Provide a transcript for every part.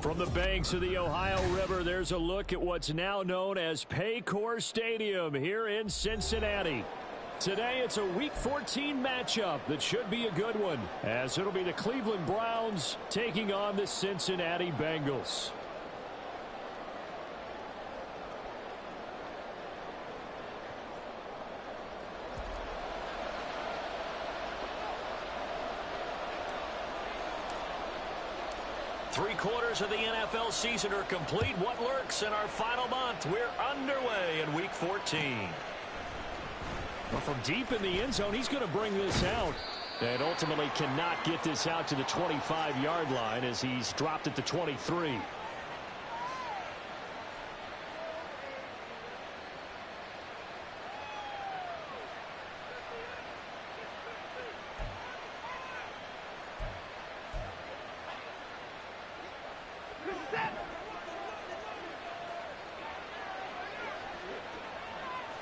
From the banks of the Ohio River, there's a look at what's now known as Paycor Stadium here in Cincinnati. Today, it's a Week 14 matchup that should be a good one, as it'll be the Cleveland Browns taking on the Cincinnati Bengals. Three-quarters of the NFL season are complete. What lurks in our final month? We're underway in Week 14. Well, from deep in the end zone, he's going to bring this out. And ultimately cannot get this out to the 25-yard line as he's dropped at the 23.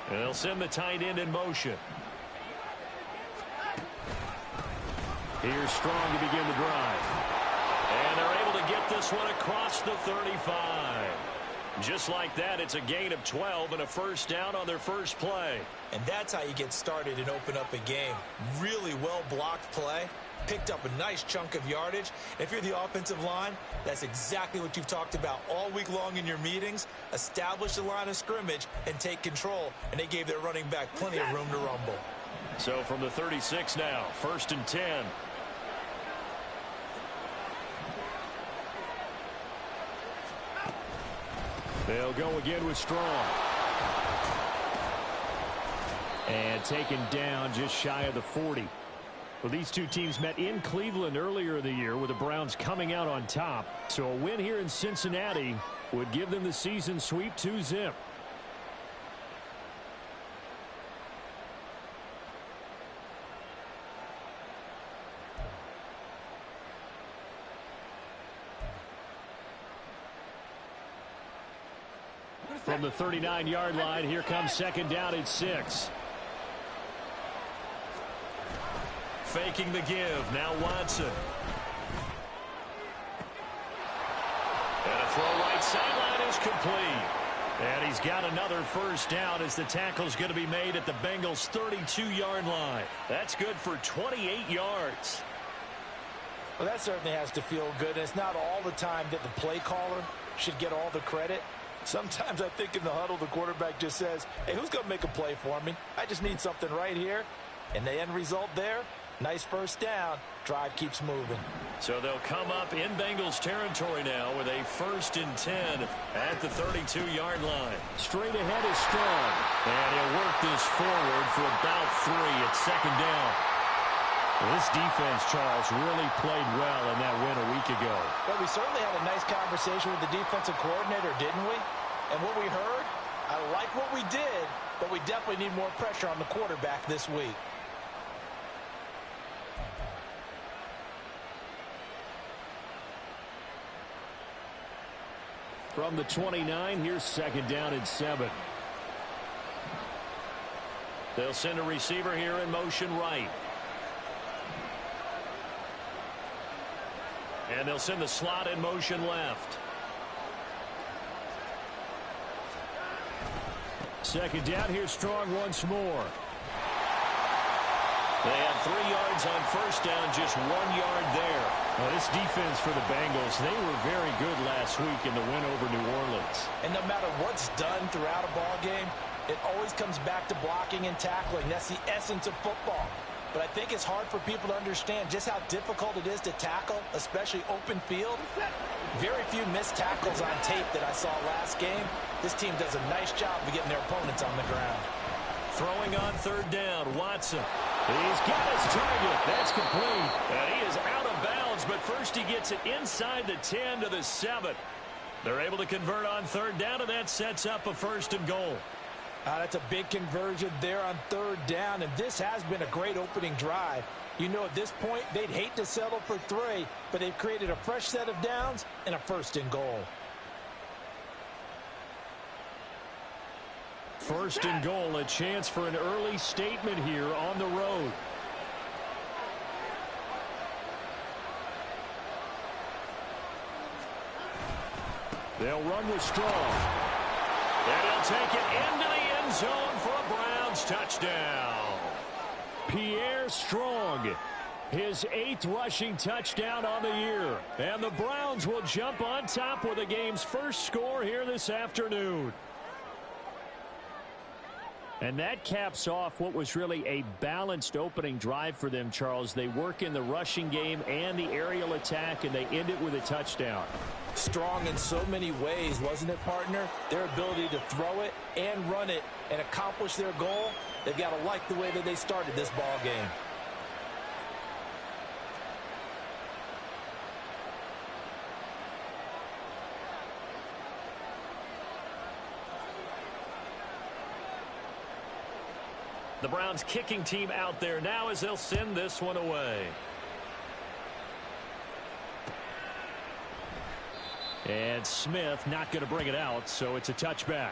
They'll send the tight end in motion. Here's Strong to begin the drive. And they're able to get this one across the 35. Just like that, it's a gain of 12 and a first down on their first play. And that's how you get started and open up a game. Really well-blocked play. Picked up a nice chunk of yardage. If you're the offensive line, that's exactly what you've talked about all week long in your meetings. Establish the line of scrimmage and take control. And they gave their running back plenty of room to rumble. So from the 36 now, 1st and 10. They'll go again with Strong. And taken down just shy of the 40. Well, these two teams met in Cleveland earlier in the year with the Browns coming out on top. So a win here in Cincinnati would give them the season sweep 2-zip. From the 39-yard line, here comes 2nd down at 6. Faking the give. Now Watson. And a throw right sideline is complete. And he's got another first down as the tackle's going to be made at the Bengals' 32-yard line. That's good for 28 yards. Well, that certainly has to feel good. And it's not all the time that the play caller should get all the credit. Sometimes I think in the huddle, the quarterback just says, hey, who's going to make a play for me? I just need something right here. And the end result there, nice first down. Drive keeps moving. So they'll come up in Bengals territory now with a 1st and 10 at the 32-yard line. Straight ahead is Strong. And he'll work this forward for about 3 at 2nd down. This defense, Charles, really played well in that win a week ago. Well, we certainly had a nice conversation with the defensive coordinator, didn't we? And what we heard, I like what we did, but we definitely need more pressure on the quarterback this week. From the 29, here's 2nd down and 7. They'll send a receiver here in motion right. And they'll send the slot in motion left. 2nd down, here's Strong once more. They had 3 yards on first down, just 1 yard there. Well, this defense for the Bengals, they were very good last week in the win over New Orleans. And no matter what's done throughout a ball game, it always comes back to blocking and tackling. That's the essence of football. But I think it's hard for people to understand just how difficult it is to tackle, especially open field. Very few missed tackles on tape that I saw last game. This team does a nice job of getting their opponents on the ground. Throwing on third down, Watson. He's got his target. That's complete. And he is out of bounds, but first he gets it inside the 10 to the 7. They're able to convert on third down, and that sets up a 1st and goal. That's a big conversion there on third down, and this has been a great opening drive. You know, at this point, they'd hate to settle for 3, but they've created a fresh set of downs and a 1st and goal. 1st and goal, a chance for an early statement here on the road. They'll run with Strong. And he'll take it into the end zone for a Browns touchdown. Pierre Strong, his 8th rushing touchdown on the year. And the Browns will jump on top with the game's first score here this afternoon. And that caps off what was really a balanced opening drive for them, Charles. They work in the rushing game and the aerial attack, and they end it with a touchdown. Strong in so many ways, wasn't it, partner? Their ability to throw it and run it and accomplish their goal, they've got to like the way that they started this ball game. The Browns kicking team out there now as they'll send this one away. And Smith not going to bring it out, so it's a touchback.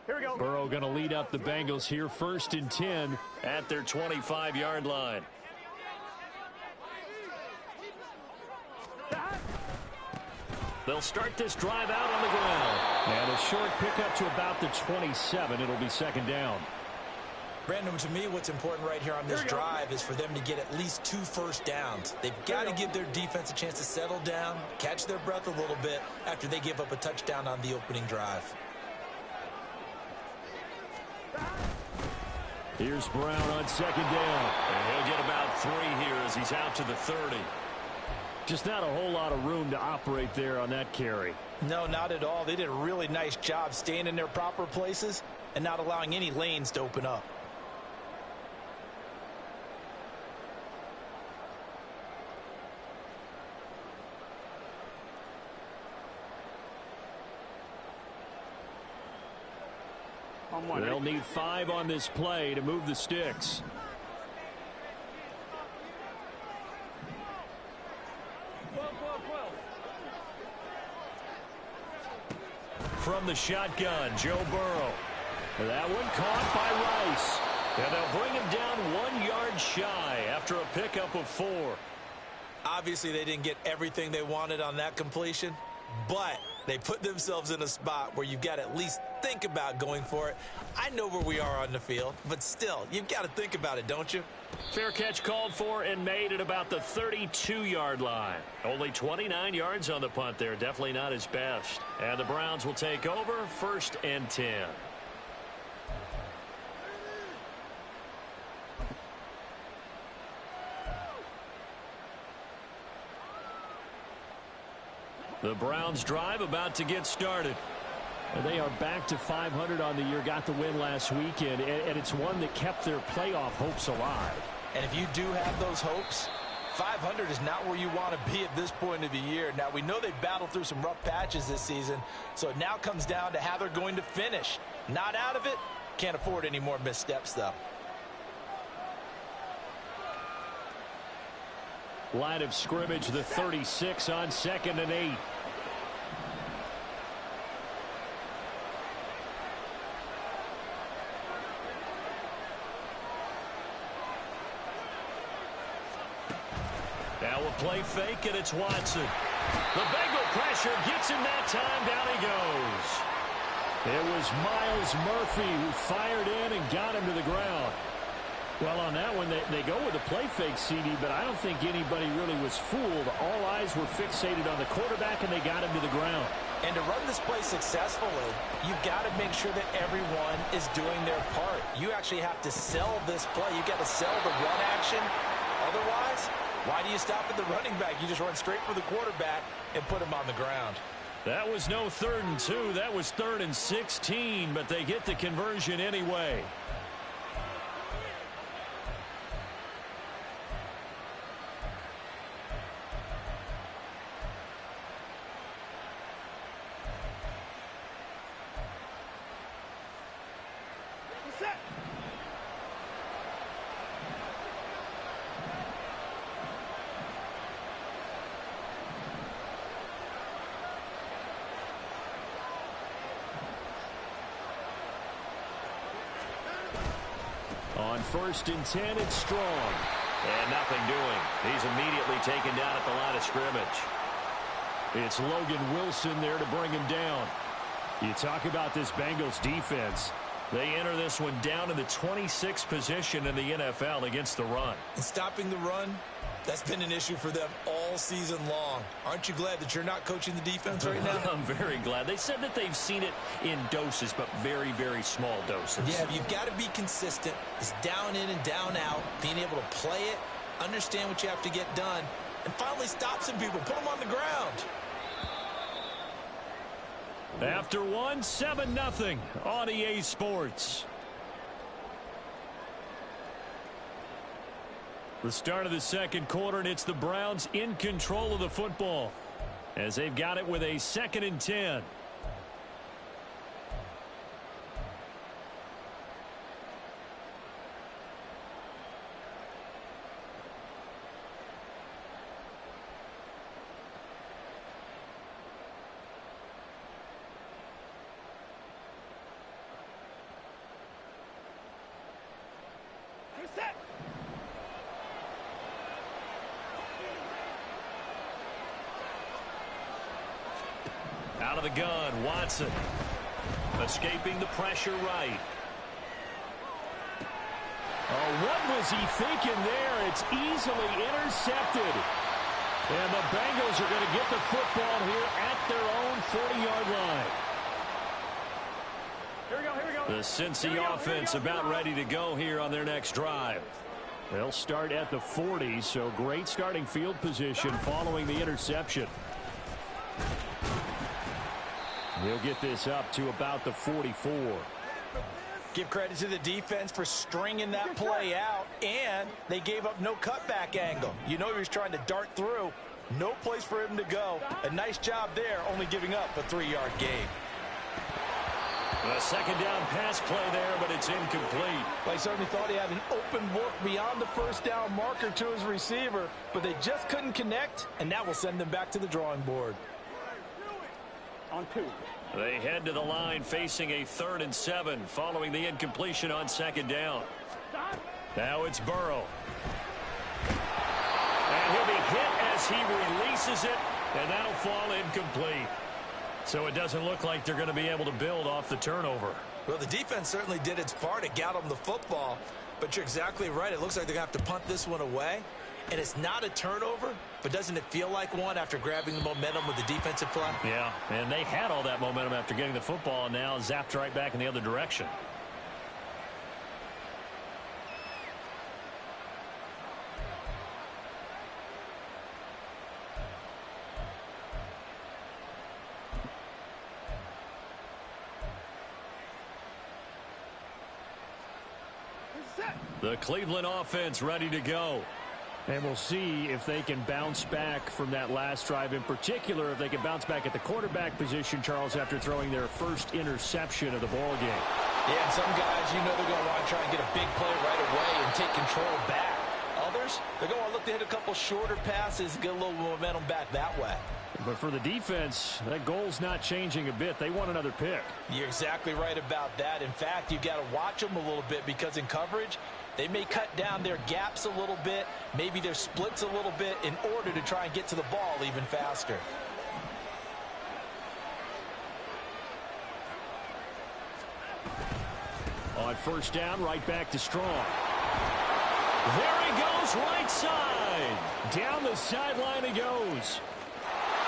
Here we go. Burrow going to lead up the Bengals here, 1st and 10 at their 25-yard line. They'll start this drive out on the ground. And a short pickup to about the 27. It'll be 2nd down. Brandon, to me, what's important right here on this drive is for them to get at least 2 first downs. They've got to give their defense a chance to settle down, catch their breath a little bit after they give up a touchdown on the opening drive. Here's Brown on 2nd down. And he'll get about 3 here as he's out to the 30. Just not a whole lot of room to operate there on that carry. No, not at all. They did a really nice job staying in their proper places and not allowing any lanes to open up. They'll need 5 on this play to move the sticks. From the shotgun, Joe Burrow. That one caught by Rice. And they'll bring him down 1 yard shy after a pickup of 4. Obviously, they didn't get everything they wanted on that completion, but they put themselves in a spot where you've got to at least think about going for it. I know where we are on the field, but still, you've got to think about it, don't you? Fair catch called for and made at about the 32-yard line. Only 29 yards on the punt there. Definitely not his best. And the Browns will take over, 1st and 10. The Browns drive about to get started. And they are back to 500 on the year, got the win last weekend, and it's one that kept their playoff hopes alive. And if you do have those hopes, 500 is not where you want to be at this point of the year. Now, we know they've battled through some rough patches this season, so it now comes down to how they're going to finish. Not out of it, can't afford any more missteps, though. Line of scrimmage, the 36 on 2nd and 8. Now a play fake, and it's Watson. The Bengal pressure gets him that time. Down he goes. It was Miles Murphy who fired in and got him to the ground. Well, on that one, they go with a play fake, CD, but I don't think anybody really was fooled. All eyes were fixated on the quarterback, and they got him to the ground. And to run this play successfully, you've got to make sure that everyone is doing their part. You actually have to sell this play. You've got to sell the run action. Otherwise, why do you stop at the running back? You just run straight for the quarterback and put him on the ground. That was no 3rd and 2. That was 3rd and 16, but they get the conversion anyway. On 1st and 10, it's Strong. And nothing doing. He's immediately taken down at the line of scrimmage. It's Logan Wilson there to bring him down. You talk about this Bengals defense. They enter this one down in the 26th position in the NFL against the run. And stopping the run, that's been an issue for them all season long. Aren't you glad that you're not coaching the defense right now? I'm very glad. They said that they've seen it in doses, but very, very small doses. Yeah, you've got to be consistent. It's down in and down out, being able to play it, understand what you have to get done, and finally stop some people, put them on the ground. After one, 7-0 on EA Sports. The start of the second quarter, and it's the Browns in control of the football as they've got it with a 2nd and 10. Out of the gun, Watson. Escaping the pressure right. Oh, what was he thinking there? It's easily intercepted. And the Bengals are going to get the football here at their own 40-yard line. Here we go. The Cincy offense about ready to go here on their next drive. They'll start at the 40, so great starting field position following the interception. He'll get this up to about the 44. Give credit to the defense for stringing that play out, and they gave up no cutback angle. You know he was trying to dart through. No place for him to go. A nice job there, only giving up a 3-yard gain. A second down pass play there, but it's incomplete. Well, he certainly thought he had an open look beyond the first down marker to his receiver, but they just couldn't connect, and that will send them back to the drawing board. On 2. They head to the line facing a 3rd and 7 following the incompletion on 2nd down. Now it's Burrow. And he'll be hit as he releases it, and that'll fall incomplete. So it doesn't look like they're going to be able to build off the turnover. Well, the defense certainly did its part to get them the football, but you're exactly right. It looks like they're going to have to punt this one away. And it's not a turnover, but doesn't it feel like one after grabbing the momentum with the defensive play? Yeah, and they had all that momentum after getting the football, and now zapped right back in the other direction. The Cleveland offense ready to go. And we'll see if they can bounce back from that last drive, in particular if they can bounce back at the quarterback position, Charles, after throwing their first interception of the ball game. Yeah, and some guys, you know they're going to want to try and get a big play right away and take control back. Others, they're going to look to hit a couple shorter passes and get a little momentum back that way. But for the defense, that goal's not changing a bit. They want another pick. You're exactly right about that. In fact, you've got to watch them a little bit because in coverage, they may cut down their gaps a little bit, maybe their splits a little bit in order to try and get to the ball even faster. On first down, right back to Strong. There he goes, right side. Down the sideline he goes.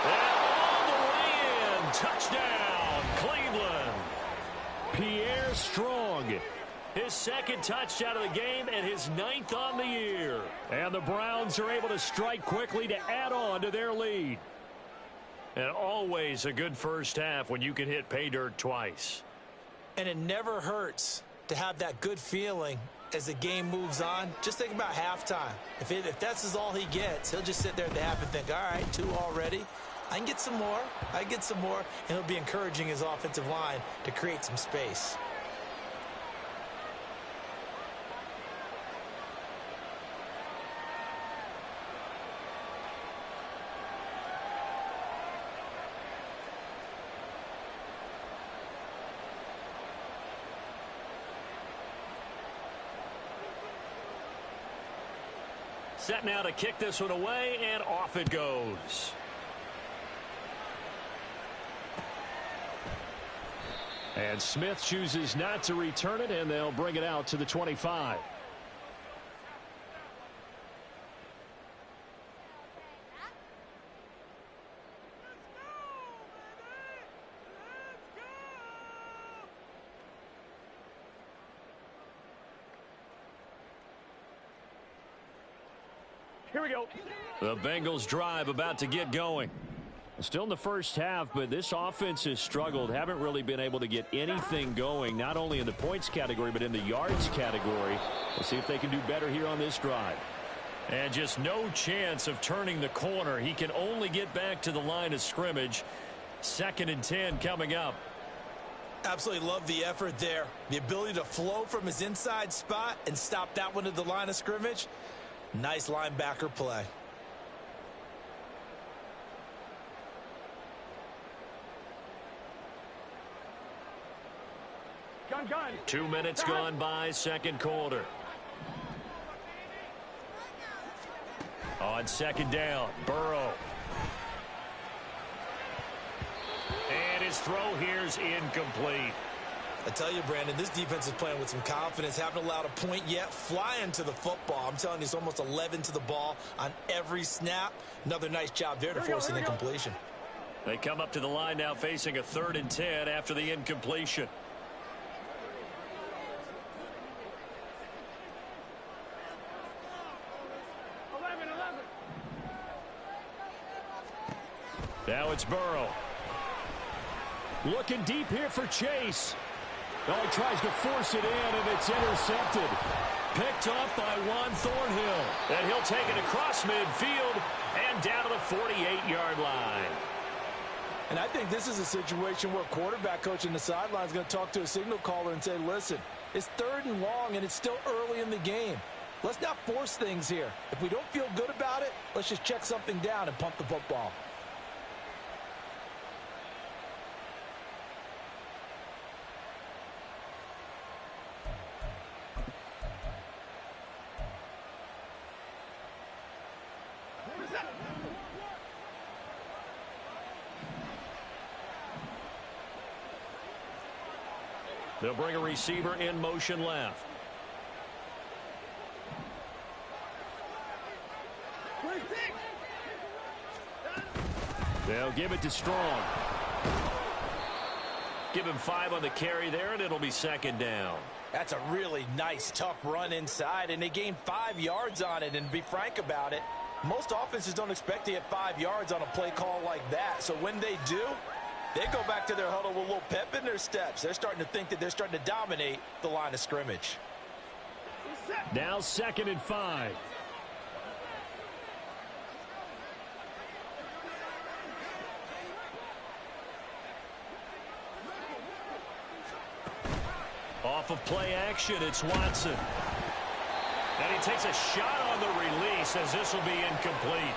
And all the way in. Touchdown, Cleveland. Pierre Strong. His second touchdown of the game and his 9th on the year. And the Browns are able to strike quickly to add on to their lead. And always a good first half when you can hit pay dirt twice. And it never hurts to have that good feeling as the game moves on. Just think about halftime. If that's all he gets, he'll just sit there at the half and think, all right, 2 already. I can get some more. I can get some more. And he'll be encouraging his offensive line to create some space. Set now to kick this one away, and off it goes. And Smith chooses not to return it, and they'll bring it out to the 25. Here we go. The Bengals drive about to get going. Still in the first half, but this offense has struggled. Haven't really been able to get anything going, not only in the points category, but in the yards category. We'll see if they can do better here on this drive. And just no chance of turning the corner. He can only get back to the line of scrimmage. 2nd and 10 coming up. Absolutely love the effort there. The ability to flow from his inside spot and stop that one at the line of scrimmage. Nice linebacker play. Gun. 2 minutes gone by, second quarter. On second down, Burrow. And his throw here's incomplete. I tell you, Brandon, this defense is playing with some confidence. Haven't allowed a point yet. Flying to the football. I'm telling you, it's almost 11 to the ball on every snap. Another nice job there to force an incompletion. They come up to the line now facing a 3rd and 10 after the incompletion. Now it's Burrow. Looking deep here for Chase. Oh, he tries to force it in, and it's intercepted. Picked up by Juan Thornhill. And he'll take it across midfield and down to the 48-yard line. And I think this is a situation where quarterback coach in the sideline is going to talk to a signal caller and say, listen, it's 3rd and long, and it's still early in the game. Let's not force things here. If we don't feel good about it, let's just check something down and punt the football. They'll bring a receiver in motion left. They'll give it to Strong. Give him 5 on the carry there, and it'll be 2nd down. That's a really nice, tough run inside, and they gained 5 yards on it. And to be frank about it, most offenses don't expect to get 5 yards on a play call like that. So when they do, they go back to their huddle with a little pep in their steps. They're starting to think that they're starting to dominate the line of scrimmage. Now 2nd and 5. Off of play action, it's Watson. And he takes a shot on the release as this will be incomplete.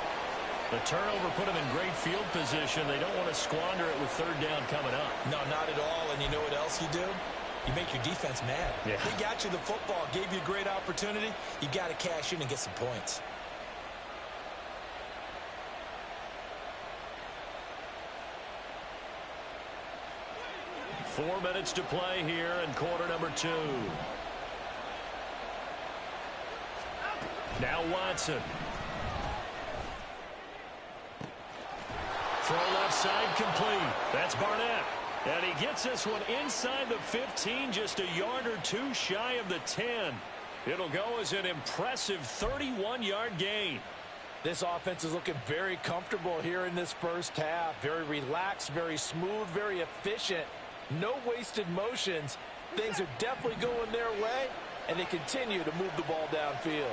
The turnover put him in great field position. They don't want to squander it with 3rd down coming up. No, not at all. And you know what else you do? You make your defense mad. Yeah. They got you the football, gave you a great opportunity. You got to cash in and get some points. 4 minutes to play here in quarter number 2. Now Watson. Throw left side complete. That's Barnett. And he gets this one inside the 15, just a yard or two shy of the 10. It'll go as an impressive 31-yard gain. This offense is looking very comfortable here in this first half. Very relaxed, very smooth, very efficient. No wasted motions. Things are definitely going their way, and they continue to move the ball downfield.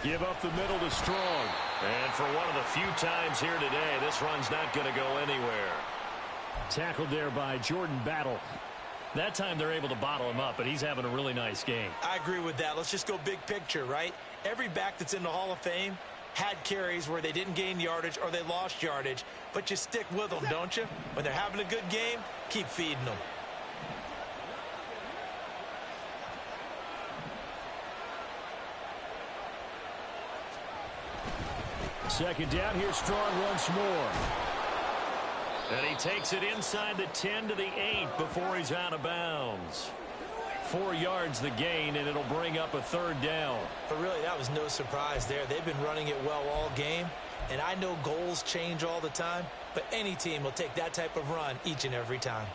Give up the middle to Strong. And for one of the few times here today, this run's not going to go anywhere. Tackled there by Jordan Battle. That time they're able to bottle him up, but he's having a really nice game. I agree with that. Let's just go big picture, right? Every back that's in the Hall of Fame had carries where they didn't gain yardage or they lost yardage, but you stick with them, don't you? When they're having a good game, keep feeding them. Second down, here's Strong once more. And he takes it inside the 10 to the 8 before he's out of bounds. 4 yards the gain, and it'll bring up a third down. But really, that was no surprise there. They've been running it well all game, and I know goals change all the time, but any team will take that type of run each and every time.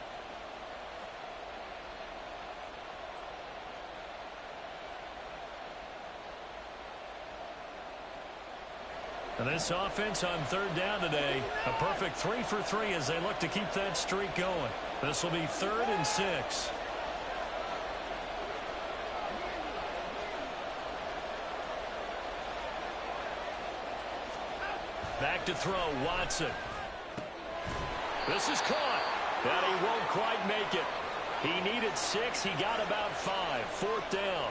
And this offense on third down today, a perfect 3 for 3 as they look to keep that streak going. This will be 3rd and 6. Back to throw, Watson. This is caught, and he won't quite make it. He needed 6, he got about 5. 4th down.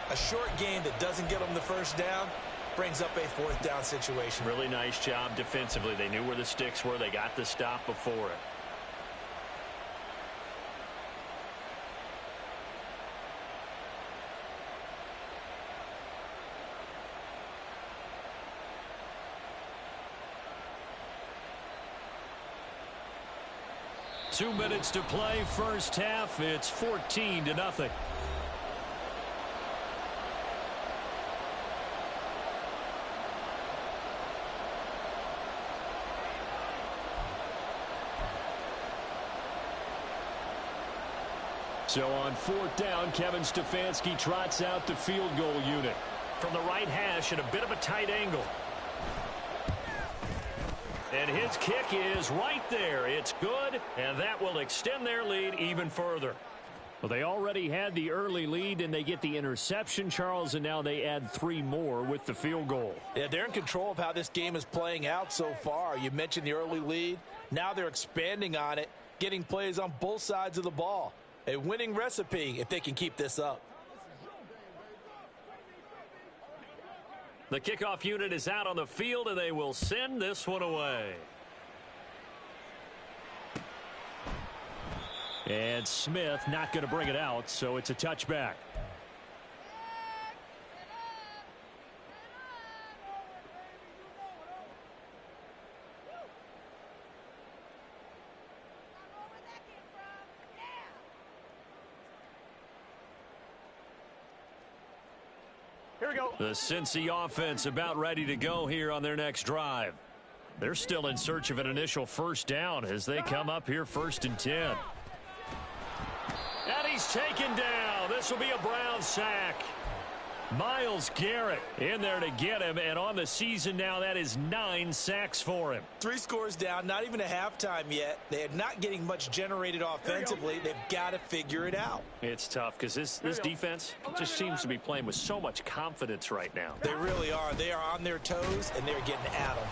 A short game that doesn't get them the first down brings up a 4th down situation. Really nice job defensively. They knew where the sticks were. They got the stop before it. Two minutes to play, first half. It's 14-0. So on 4th down, Kevin Stefanski trots out the field goal unit. From the right hash at a bit of a tight angle. And his kick is right there. It's good, and that will extend their lead even further. Well, they already had the early lead, and they get the interception, Charles, and now they add 3 more with the field goal. Yeah, they're in control of how this game is playing out so far. You mentioned the early lead. Now they're expanding on it, getting plays on both sides of the ball. A winning recipe if they can keep this up. The kickoff unit is out on the field, and they will send this one away. And Smith not going to bring it out, so it's a touchback. Here we go. The Cincy offense about ready to go here on their next drive. They're still in search of an initial first down as they come up here 1st and 10. And he's taken down. This will be a Brown sack. Myles Garrett in there to get him, and on the season now that is 9 sacks for him. 3 scores down, not even a halftime yet. They are not getting much generated offensively. They've got to figure it out. It's tough because this defense just seems to be playing with so much confidence right now. They really are. They are on their toes, and they're getting at them.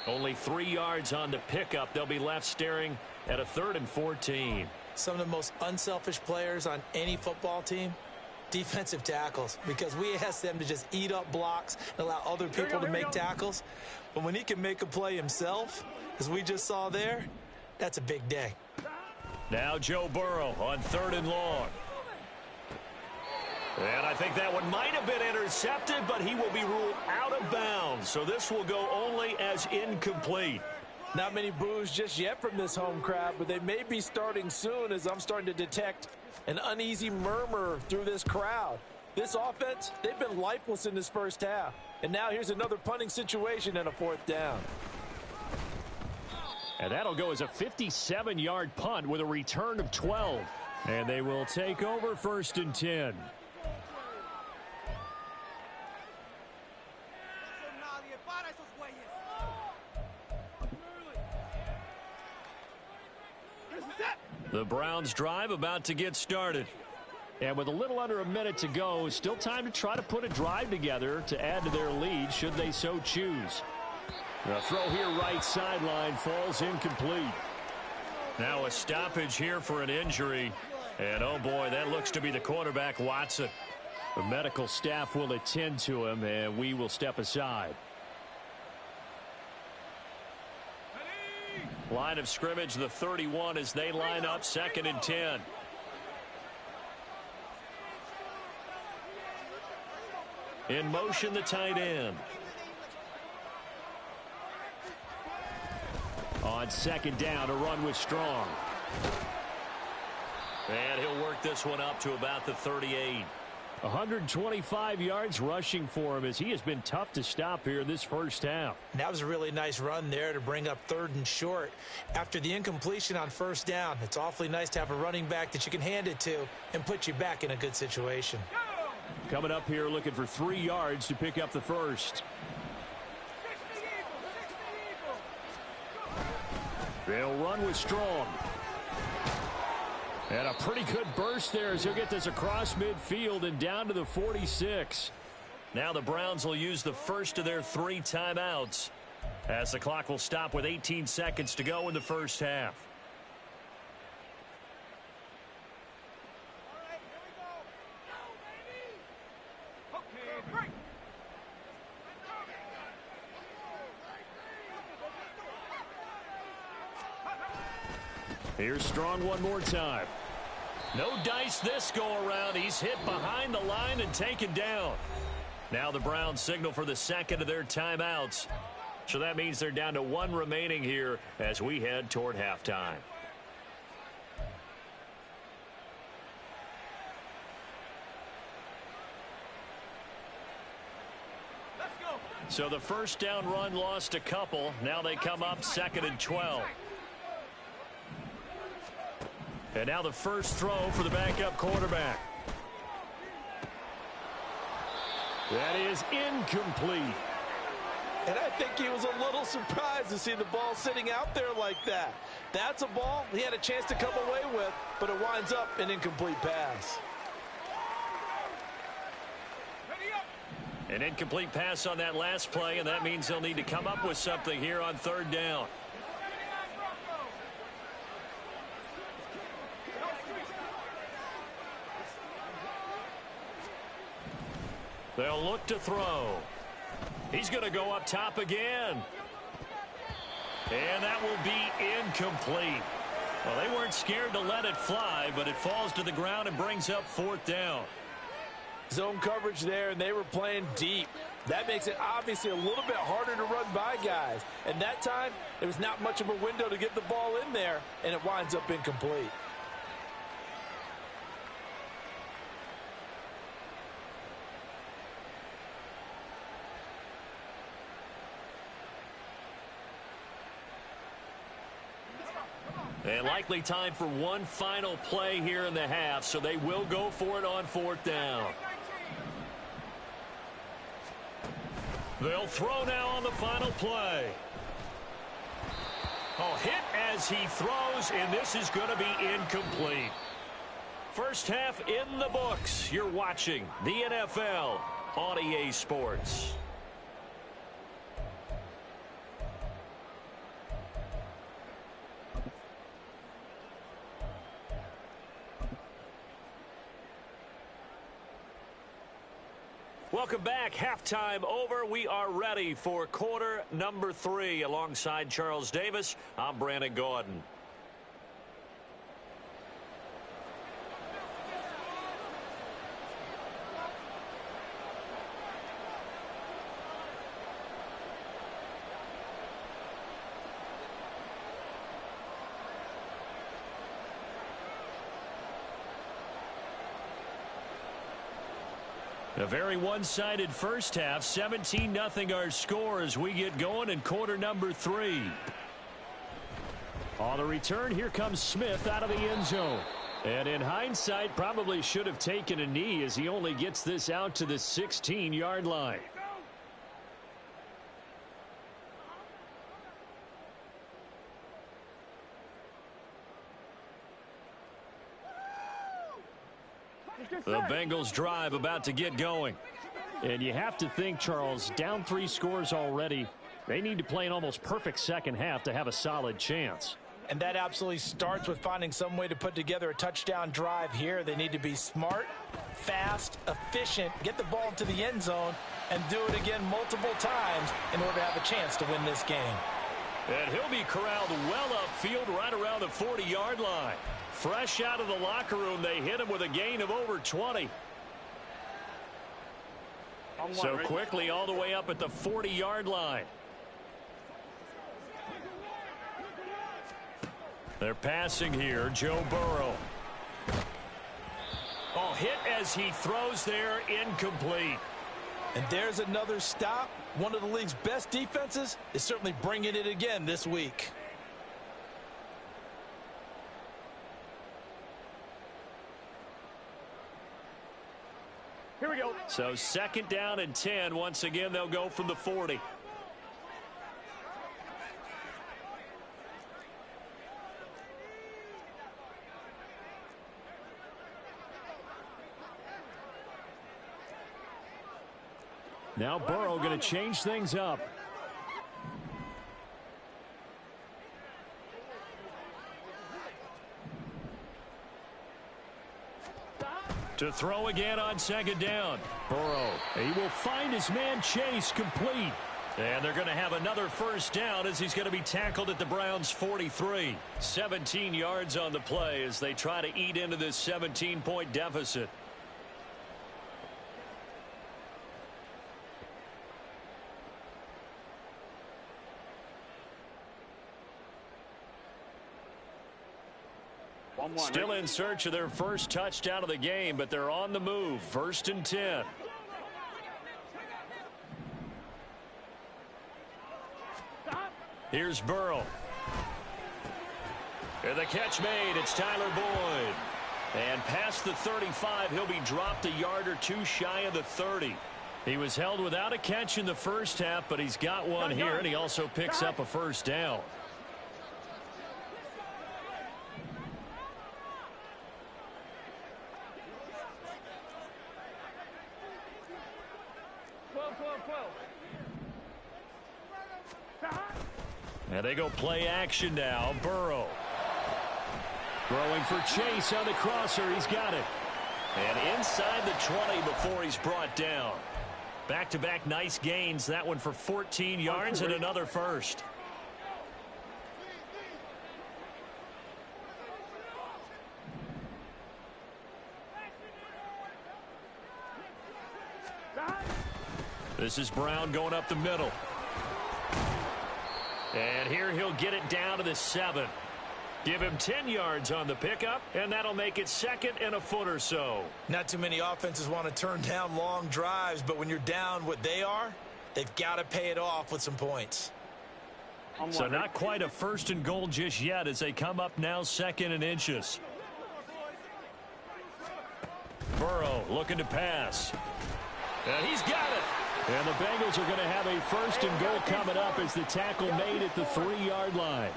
Only 3 yards on the pickup. They'll be left staring at a 3rd and 14. Some of the most unselfish players on any football team, defensive tackles, because we ask them to just eat up blocks and allow other people to make tackles. But when he can make a play himself, as we just saw there, that's a big day. Now Joe Burrow on 3rd and long. And I think that one might have been intercepted, but he will be ruled out of bounds. So this will go only as incomplete. Not many boos just yet from this home crowd, but they may be starting soon as I'm starting to detect an uneasy murmur through this crowd. This offense, they've been lifeless in this first half. And now here's another punting situation and a 4th down. And that'll go as a 57-yard punt with a return of 12. And they will take over 1st and 10. The Browns drive about to get started. And with a little under a minute to go, still time to try to put a drive together to add to their lead should they so choose. The throw here right sideline falls incomplete. Now a stoppage here for an injury. And oh boy, that looks to be the quarterback, Watson. The medical staff will attend to him and we will step aside. Line of scrimmage, the 31 as they line up 2nd and 10. In motion, the tight end. On 2nd down, a run with Strong. And he'll work this one up to about the 38. 125 yards rushing for him as he has been tough to stop here in this first half. That was a really nice run there to bring up 3rd and short. After the incompletion on 1st down, it's awfully nice to have a running back that you can hand it to and put you back in a good situation. Coming up here looking for 3 yards to pick up the first. They'll run with Strong. And a pretty good burst there as he'll get this across midfield and down to the 46. Now the Browns will use the first of their 3 timeouts as the clock will stop with 18 seconds to go in the first half. Here's Strong one more time. No dice this go around. He's hit behind the line and taken down. Now the Browns signal for the 2nd of their timeouts. So that means they're down to 1 remaining here as we head toward halftime. So the first down run lost a couple. Now they come up 2nd and 12. And now the first throw for the backup quarterback. That is incomplete. And I think he was a little surprised to see the ball sitting out there like that. That's a ball he had a chance to come away with, but it winds up an incomplete pass. An incomplete pass on that last play, and that means they'll need to come up with something here on 3rd down. They'll look to throw. He's going to go up top again. And that will be incomplete. Well, they weren't scared to let it fly, but it falls to the ground and brings up 4th down. Zone coverage there, and they were playing deep. That makes it obviously a little bit harder to run by guys. And that time, there was not much of a window to get the ball in there, and it winds up incomplete. And likely time for one final play here in the half, so they will go for it on 4th down. They'll throw now on the final play. Oh, hit as he throws, and this is going to be incomplete. First half in the books. You're watching the NFL on EA Sports. Welcome back. Halftime over. We are ready for quarter number 3. Alongside Charles Davis, I'm Brandon Gordon. A very one-sided first half. 17-0 our score as we get going in quarter number 3. On the return, here comes Smith out of the end zone. And in hindsight, probably should have taken a knee as he only gets this out to the 16-yard line. The Bengals drive about to get going. And you have to think, Charles, down 3 scores already. They need to play an almost perfect second half to have a solid chance. And that absolutely starts with finding some way to put together a touchdown drive here. They need to be smart, fast, efficient, get the ball into the end zone, and do it again multiple times in order to have a chance to win this game. And he'll be corralled well upfield right around the 40-yard line. Fresh out of the locker room, they hit him with a gain of over 20. So quickly all the way up at the 40-yard line. They're passing here, Joe Burrow. Oh, hit as he throws there, incomplete. And there's another stop. One of the league's best defenses is certainly bringing it again this week. Here we go. So 2nd down and 10. Once again, they'll go from the 40. Now Burrow going to change things up. To throw again on 2nd down. Burrow, he will find his man Chase complete. And they're going to have another first down as he's going to be tackled at the Browns' 43. 17 yards on the play as they try to eat into this 17-point deficit. Still in search of their first touchdown of the game, but they're on the move. 1st and 10. Here's Burrow. And the catch made. It's Tyler Boyd. And past the 35, he'll be dropped a yard or 2 shy of the 30. He was held without a catch in the first half, but he's got one here, and he also picks up a first down. And they go play action now. Burrow. Throwing for Chase on the crosser. He's got it. And inside the 20 before he's brought down. Back-to-back nice gains. That one for 14 yards and another first. This is Brown going up the middle. And here he'll get it down to the 7. Give him 10 yards on the pickup, and that'll make it 2nd and a foot or so. Not too many offenses want to turn down long drives, but when you're down what they are, they've got to pay it off with some points. So not quite a 1st and goal just yet as they come up now 2nd and inches. Burrow looking to pass. And he's got it. And the Bengals are going to have a 1st and goal coming up as the tackle made at the 3-yard line.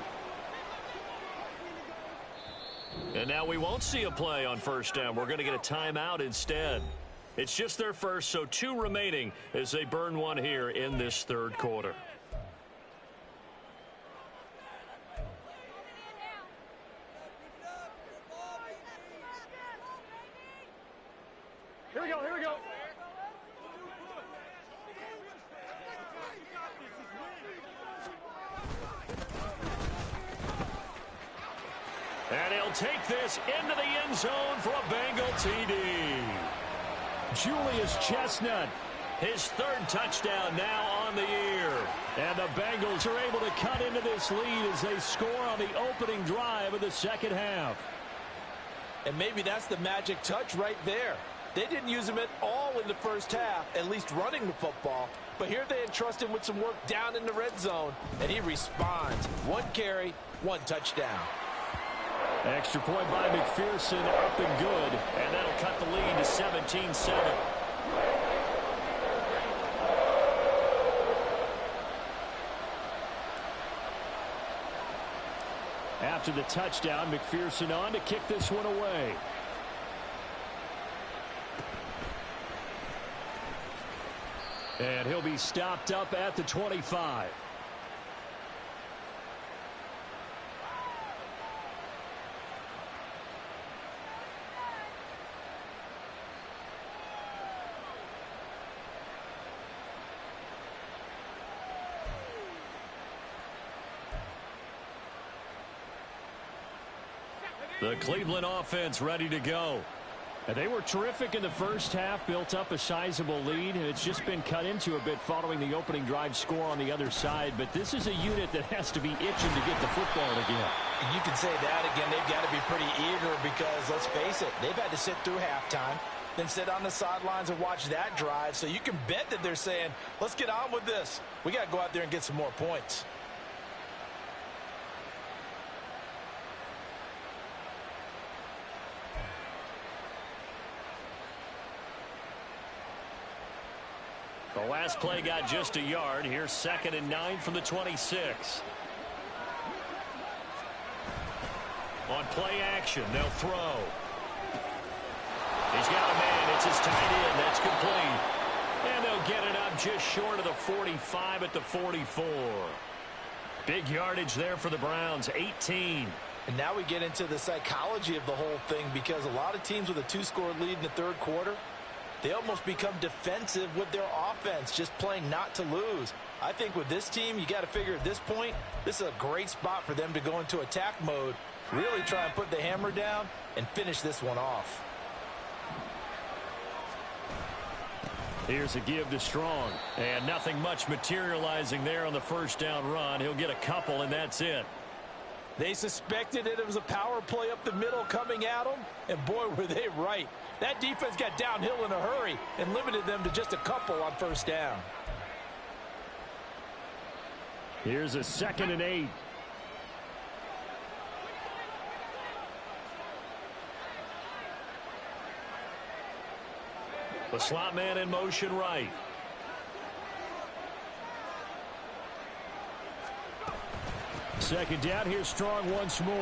And now we won't see a play on 1st down. We're going to get a timeout instead. It's just their first, so 2 remaining as they burn one here in this 3rd quarter. Here we go, here we go. And he'll take this into the end zone for a Bengal TD. Julius Chestnut, his 3rd touchdown now on the year. And the Bengals are able to cut into this lead as they score on the opening drive of the 2nd half. And maybe that's the magic touch right there. They didn't use him at all in the first half, at least running the football. But here they entrust him with some work down in the red zone, and he responds. 1 carry, 1 touchdown. Extra point by McPherson, up and good, and that'll cut the lead to 17-7. After the touchdown, McPherson on to kick this one away. And he'll be stopped up at the 25. The Cleveland offense ready to go. And they were terrific in the first half, built up a sizable lead, and it's just been cut into a bit following the opening drive score on the other side. But this is a unit that has to be itching to get the football again. You can say that again. They've got to be pretty eager because, let's face it, they've had to sit through halftime, then sit on the sidelines and watch that drive. So you can bet that they're saying, let's get on with this. We got to go out there and get some more points. The last play got just a yard. Here's 2nd and 9 from the 26. On play action, they'll throw. He's got a man. It's his tight end. That's complete. And they'll get it up just short of the 45 at the 44. Big yardage there for the Browns, 18. And now we get into the psychology of the whole thing, because a lot of teams with a 2-score lead in the third quarter, they almost become defensive with their offense, just playing not to lose. I think with this team, you got to figure at this point, this is a great spot for them to go into attack mode, really try and put the hammer down and finish this one off. Here's a give to Strong, and nothing much materializing there on the first down run. He'll get a couple, and that's it. They suspected that it was a power play up the middle coming at them, and boy, were they right. That defense got downhill in a hurry and limited them to just a couple on first down. Here's a 2nd and 8. The slot man in motion right. Second down. Here's Strong once more.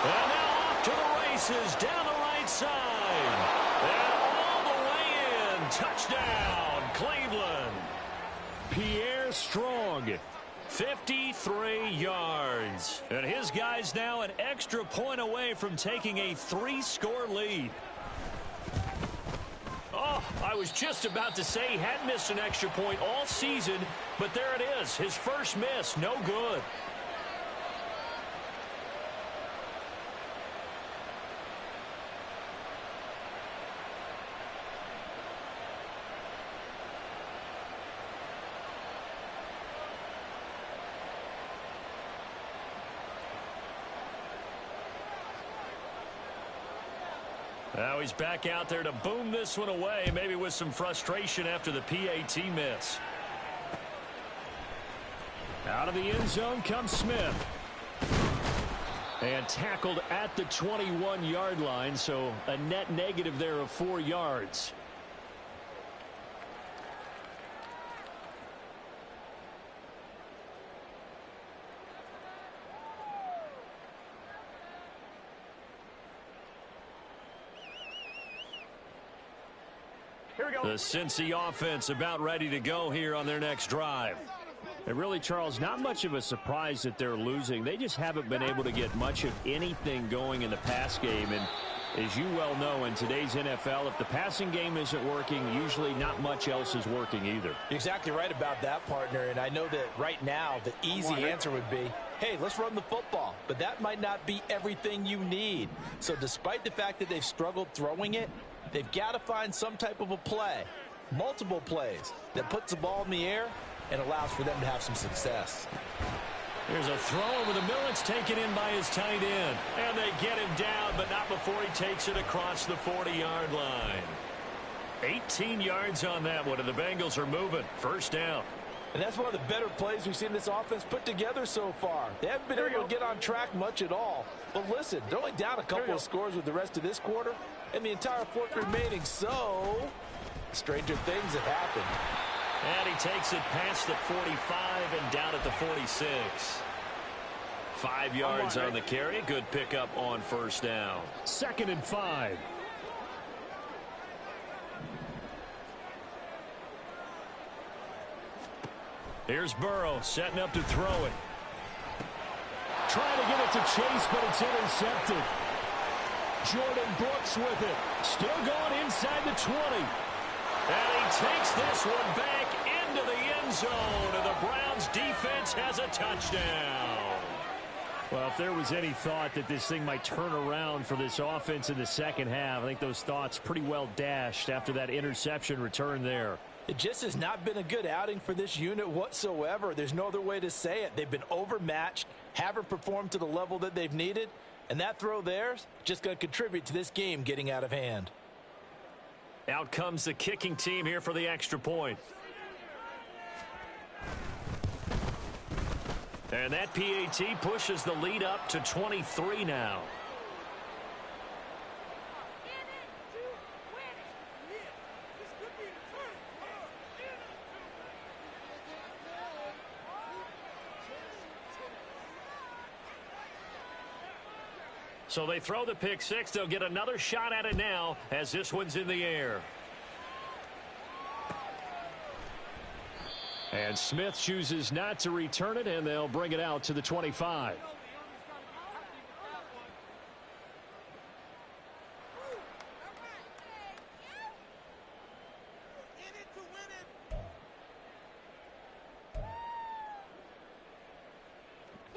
And now off to the races down the right side. And all the way in. Touchdown, Cleveland. Pierre Strong, 53 yards. And his guys now an extra point away from taking a 3-score lead. Oh, I was just about to say he hadn't missed an extra point all season, but there it is. His first miss, no good. Now he's back out there to boom this one away, maybe with some frustration after the PAT miss. Out of the end zone comes Smith. And tackled at the 21-yard line, so a net negative there of 4 yards. The Cincy offense about ready to go here on their next drive. And really, Charles, not much of a surprise that they're losing. They just haven't been able to get much of anything going in the pass game. And as you well know, in today's NFL, if the passing game isn't working, usually not much else is working either. Exactly right about that, partner. And I know that right now the easy answer would be, hey, let's run the football. But that might not be everything you need. So despite the fact that they've struggled throwing it, they've got to find some type of a play, multiple plays, that puts the ball in the air and allows for them to have some success. There's a throw over the middle. It's taken in by his tight end. And they get him down, but not before he takes it across the 40-yard line. 18 yards on that one, and the Bengals are moving. First down. And that's one of the better plays we've seen this offense put together so far. They haven't been able to get on track much at all. But listen, they're only down a couple of scores with the rest of this quarter and the entire fourth remaining. So, stranger things have happened. And he takes it past the 45 and down at the 46. 5 yards on the carry. Good pickup on first down. 2nd and 5. Here's Burrow setting up to throw it. Trying to get it to Chase, but it's intercepted. Jordan Brooks with it. Still going inside the 20. And he takes this one back into the end zone. And the Browns defense has a touchdown. Well, if there was any thought that this thing might turn around for this offense in the second half, I think those thoughts pretty well dashed after that interception return there. It just has not been a good outing for this unit whatsoever. There's no other way to say it. They've been overmatched, haven't performed to the level that they've needed, and that throw there is just going to contribute to this game getting out of hand. Out comes the kicking team here for the extra point. And that PAT pushes the lead up to 23 now. So they throw the pick six. They'll get another shot at it now as this one's in the air. And Smith chooses not to return it, and they'll bring it out to the 25.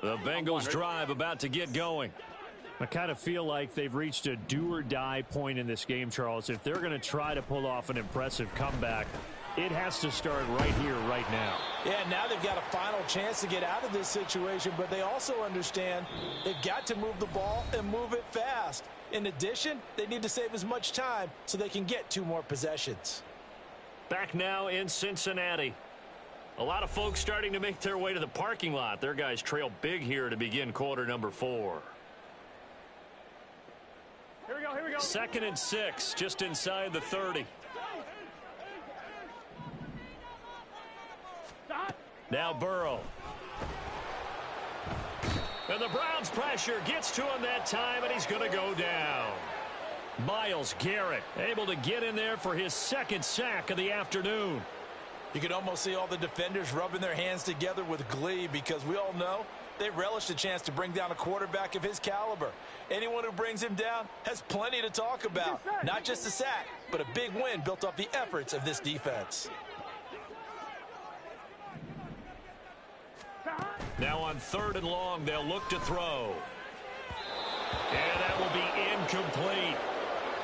The Bengals drive about to get going. I kind of feel like they've reached a do-or-die point in this game, Charles. If they're going to try to pull off an impressive comeback, it has to start right here, right now. Yeah, now they've got a final chance to get out of this situation, but they also understand they've got to move the ball and move it fast. In addition, they need to save as much time so they can get 2 more possessions. Back now in Cincinnati. A lot of folks starting to make their way to the parking lot. Their guys trail big here to begin quarter number 4. Here we go, here we go. 2nd and 6, just inside the 30. Now Burrow. And the Browns pressure gets to him that time, and he's going to go down. Myles Garrett able to get in there for his 2nd sack of the afternoon. You can almost see all the defenders rubbing their hands together with glee because we all know they relish the chance to bring down a quarterback of his caliber. Anyone who brings him down has plenty to talk about. Not just a sack, but a big win built off the efforts of this defense. Now on 3rd and long, they'll look to throw. And that will be incomplete.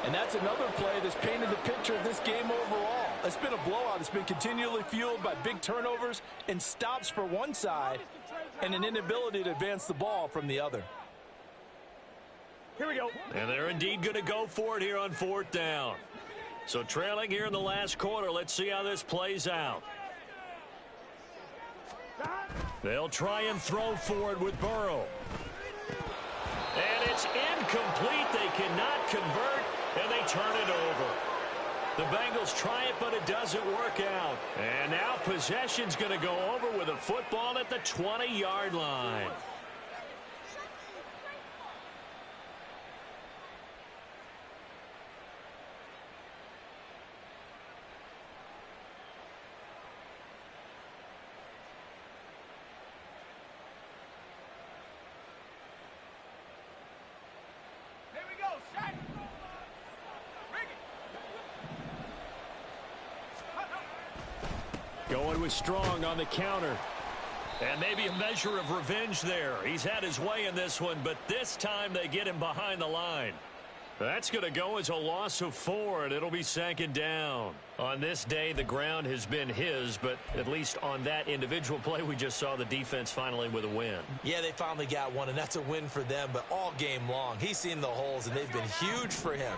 And that's another play that's painted the picture of this game overall. It's been a blowout. It's been continually fueled by big turnovers and stops for one side and an inability to advance the ball from the other. Here we go. And they're indeed going to go for it here on 4th down. So trailing here in the last quarter, let's see how this plays out. They'll try and throw for it with Burrow. And it's incomplete. They cannot convert, and they turn it over. The Bengals try it, but it doesn't work out. And now possession's going to go over with a football at the 20-yard line. Going with Strong on the counter. And maybe a measure of revenge there. He's had his way in this one, but this time they get him behind the line. That's going to go as a loss of 4, and it'll be 2nd down. On this day, the ground has been his, but at least on that individual play, we just saw the defense finally with a win. Yeah, they finally got one, and that's a win for them, but all game long, he's seen the holes, and they've been huge for him.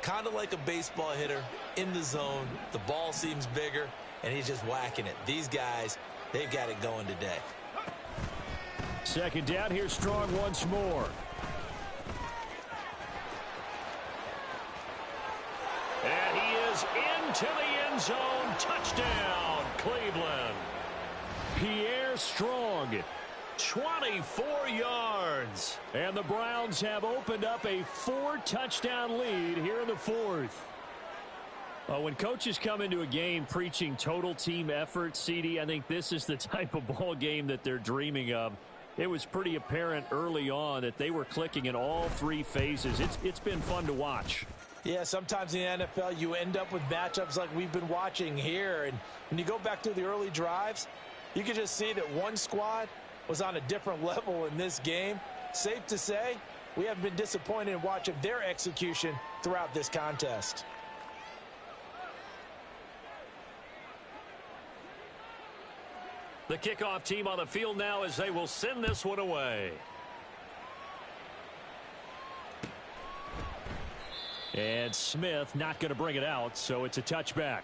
Kind of like a baseball hitter in the zone. The ball seems bigger, and he's just whacking it. These guys, they've got it going today. 2nd down, here Strong once more. And he is into the end zone. Touchdown, Cleveland. Pierre Strong, 24 yards. And the Browns have opened up a 4-touchdown lead here in the 4th. When coaches come into a game preaching total team effort, CD, I think this is the type of ball game that they're dreaming of. It was pretty apparent early on that they were clicking in all 3 phases. It's been fun to watch. Yeah, sometimes in the NFL you end up with matchups like we've been watching here. And when you go back to the early drives, you can just see that one squad was on a different level in this game. Safe to say, we haven't been disappointed in watching their execution throughout this contest. The kickoff team on the field now as they will send this one away. And Smith not going to bring it out, so it's a touchback.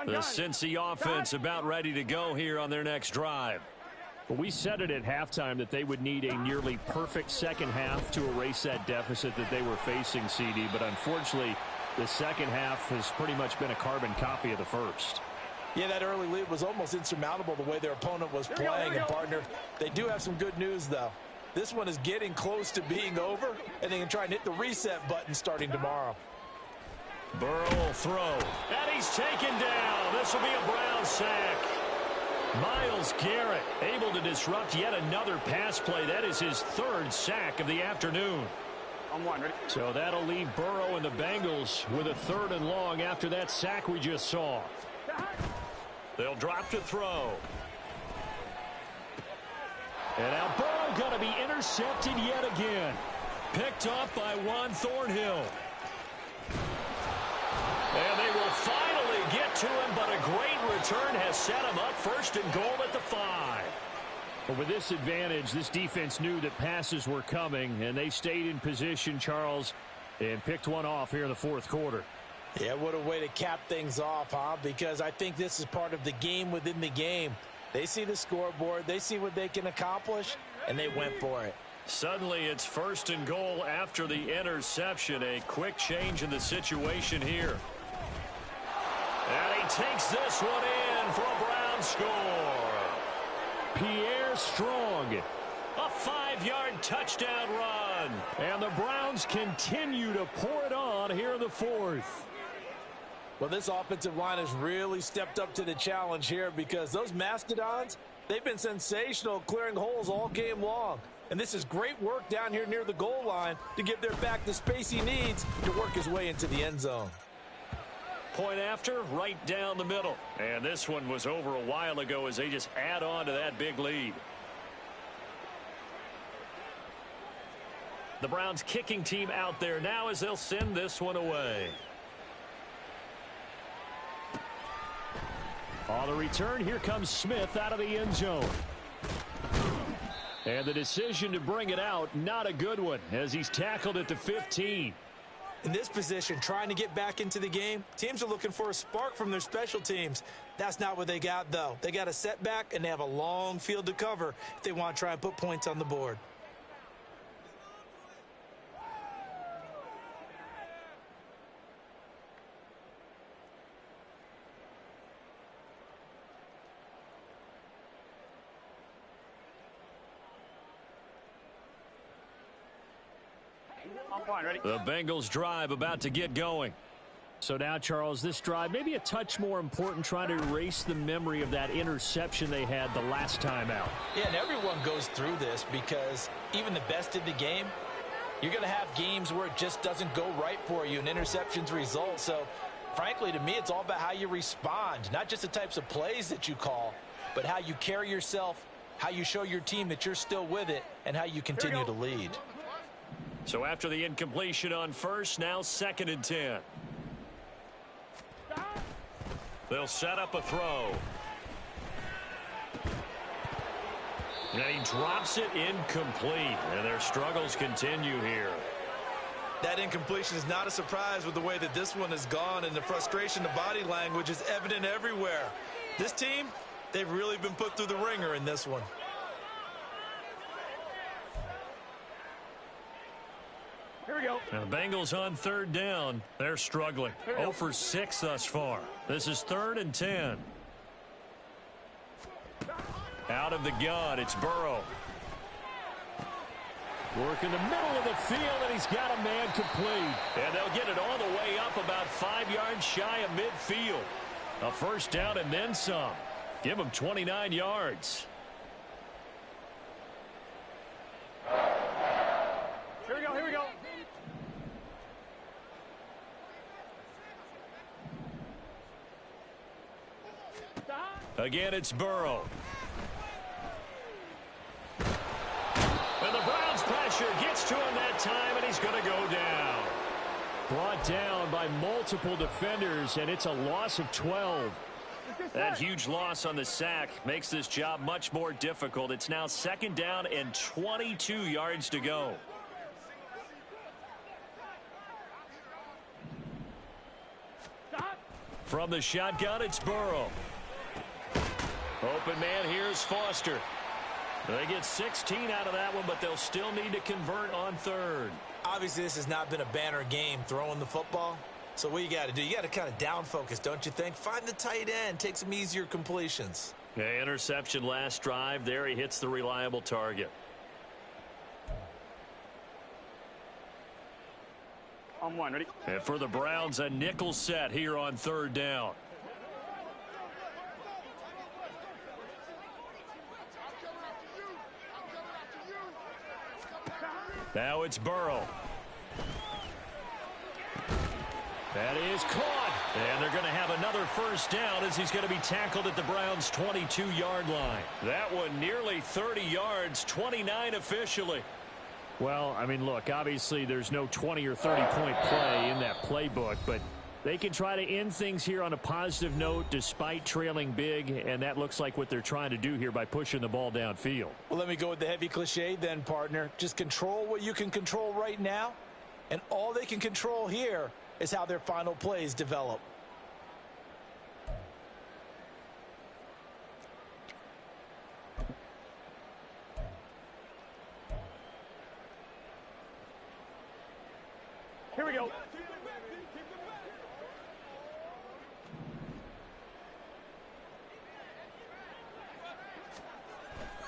The Cincy offense about ready to go here on their next drive. Well, we said it at halftime that they would need a nearly perfect second half to erase that deficit that they were facing, CD. But unfortunately, the second half has pretty much been a carbon copy of the first. Yeah, that early lead was almost insurmountable the way their opponent was playing. And, partner, they do have some good news, though. This one is getting close to being over, and they can try and hit the reset button starting tomorrow. Burrow will throw, and he's taken down. This will be a Brown sack. Myles Garrett able to disrupt yet another pass play. That is his 3rd sack of the afternoon. On 1, ready? So that'll leave Burrow and the Bengals with a 3rd and long after that sack we just saw. They'll drop to throw. And now Burrow going to be intercepted yet again. Picked off by Juan Thornhill. And they will finally get to him, but a great return has set him up 1st and goal at the 5. But with this advantage, this defense knew that passes were coming, and they stayed in position, Charles, and picked one off here in the 4th quarter. Yeah, what a way to cap things off, huh? Because I think this is part of the game within the game. They see the scoreboard, they see what they can accomplish, and they went for it. Suddenly it's 1st and goal after the interception. A quick change in the situation here. And he takes this one in for a Brown score. Pierre Strong, a 5-yard touchdown run. And the Browns continue to pour it on here in the 4th. Well, this offensive line has really stepped up to the challenge here because those Mastodons, they've been sensational clearing holes all game long. And this is great work down here near the goal line to give their back the space he needs to work his way into the end zone. Point after, right down the middle. And this one was over a while ago as they just add on to that big lead. The Browns kicking team out there now as they'll send this one away. On the return, here comes Smith out of the end zone. And the decision to bring it out, not a good one, as he's tackled at the 15. In this position, trying to get back into the game, teams are looking for a spark from their special teams. That's not what they got, though. They got a setback, and they have a long field to cover if they want to try and put points on the board. On point, ready? The Bengals drive about to get going. So now, Charles, this drive maybe a touch more important, trying to erase the memory of that interception they had the last time out. Yeah, and everyone goes through this because even the best in the game, you're going to have games where it just doesn't go right for you and interceptions result. So, frankly, to me, it's all about how you respond, not just the types of plays that you call, but how you carry yourself, how you show your team that you're still with it, and how you continue to lead. So after the incompletion on first, now 2nd and 10. They'll set up a throw. And he drops it incomplete. And their struggles continue here. That incompletion is not a surprise with the way that this one has gone, and the frustration, the body language is evident everywhere. This team, they've really been put through the ringer in this one. Here we go. Now the Bengals on 3rd down. They're struggling. 0 for 6 thus far. This is 3rd and 10. Out of the gun, it's Burrow. Work in the middle of the field, and he's got a man complete. And they'll get it all the way up about 5 yards shy of midfield. A first down and then some. Give him 29 yards. Here we go, here we go. Again, it's Burrow. And the Browns pressure gets to him that time, and he's going to go down. Brought down by multiple defenders, and it's a loss of 12. That huge loss on the sack makes this job much more difficult. It's now 2nd down and 22 yards to go. From the shotgun, it's Burrow. Open man, here's Foster. They get 16 out of that one, but they'll still need to convert on 3rd. Obviously, this has not been a banner game throwing the football. So what you got to do, you got to kind of down focus, don't you think? Find the tight end, take some easier completions. Yeah, interception last drive. There he hits the reliable target. On 1, ready? And for the Browns, a nickel set here on 3rd down. Now it's Burrow. That is caught. And they're going to have another first down as he's going to be tackled at the Browns' 22-yard line. That one nearly 30 yards, 29 officially. Well, I mean, look, obviously there's no 20 or 30-point play in that playbook, but they can try to end things here on a positive note despite trailing big, and that looks like what they're trying to do here by pushing the ball downfield. Well, let me go with the heavy cliche then, partner. Just control what you can control right now, and all they can control here is how their final plays develop. Here we go.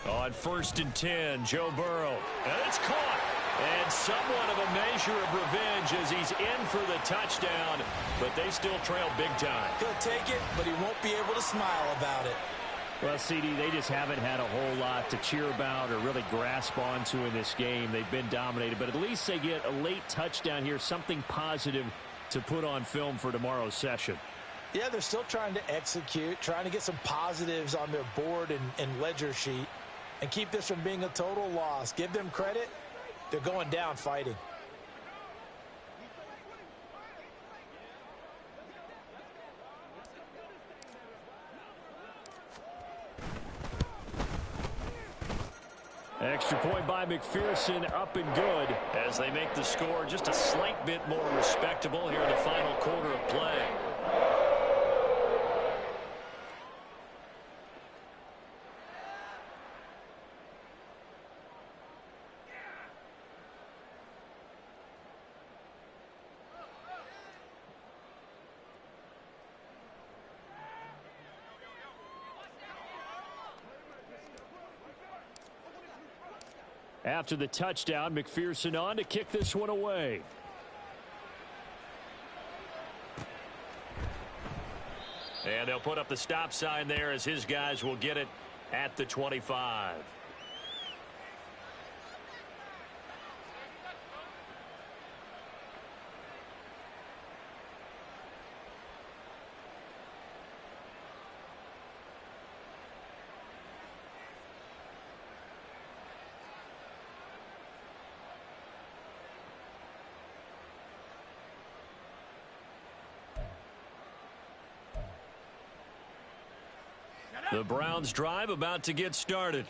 On 1st and 10, Joe Burrow. And it's caught. And somewhat of a measure of revenge as he's in for the touchdown, but they still trail big time. He'll take it, but he won't be able to smile about it. Well, CD, they just haven't had a whole lot to cheer about or really grasp onto in this game. They've been dominated, but at least they get a late touchdown here, something positive to put on film for tomorrow's session. Yeah, they're still trying to execute, trying to get some positives on their board and ledger sheet and keep this from being a total loss. Give them credit. They're going down fighting. Extra point by McPherson, up and good as they make the score just a slight bit more respectable here in the final quarter of play. After the touchdown, McPherson on to kick this one away. And they'll put up the stop sign there as his guys will get it at the 25. The Browns drive about to get started.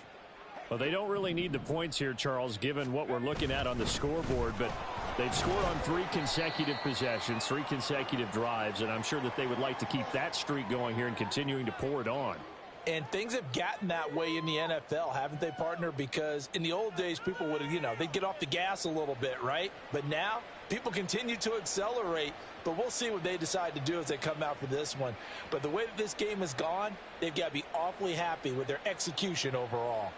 Well, they don't really need the points here, Charles, given what we're looking at on the scoreboard, but they've scored on 3 consecutive possessions, 3 consecutive drives, and I'm sure that they would like to keep that streak going here and continuing to pour it on. And things have gotten that way in the NFL, haven't they, partner? Because in the old days, people would have, they'd get off the gas a little bit, right? But now, people continue to accelerate. But we'll see what they decide to do as they come out for this one. But the way that this game has gone, they've got to be awfully happy with their execution overall.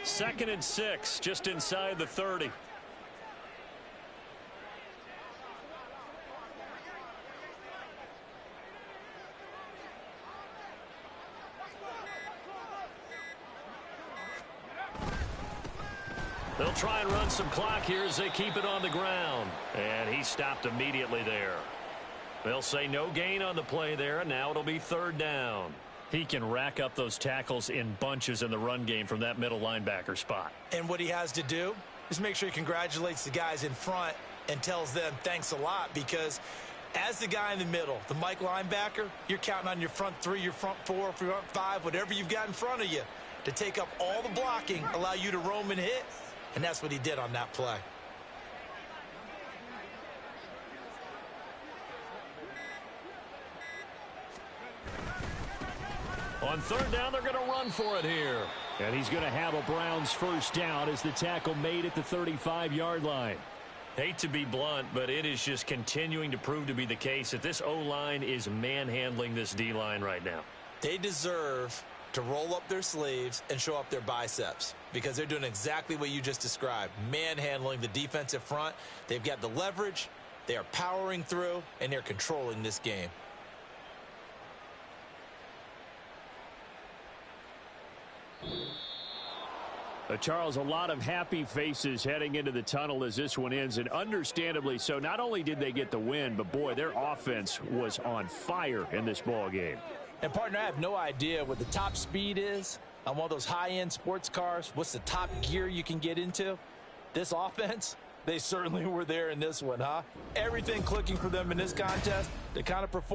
Second and 6, just inside the 30. They'll try and run some clock here as they keep it on the ground. And he stopped immediately there. They'll say no gain on the play there, and now it'll be 3rd down. He can rack up those tackles in bunches in the run game from that middle linebacker spot. And what he has to do is make sure he congratulates the guys in front and tells them thanks a lot, because as the guy in the middle, the Mike linebacker, you're counting on your front 3, your front 4, front 5, whatever you've got in front of you to take up all the blocking, allow you to roam and hit, and that's what he did on that play. On 3rd down, they're going to run for it here. And he's going to have a Browns first down as the tackle made at the 35-yard line. Hate to be blunt, but it is just continuing to prove to be the case that this O-line is manhandling this D-line right now. They deserve to roll up their sleeves and show up their biceps, because they're doing exactly what you just described, manhandling the defensive front. They've got the leverage, they are powering through, and they're controlling this game. Charles, a lot of happy faces heading into the tunnel as this one ends, and understandably so. Not only did they get the win, but boy, their offense was on fire in this ball game. And partner, I have no idea what the top speed is on one of those high-end sports cars. What's the top gear you can get into? This offense, they certainly were there in this one, huh? Everything clicking for them in this contest to kind of perform.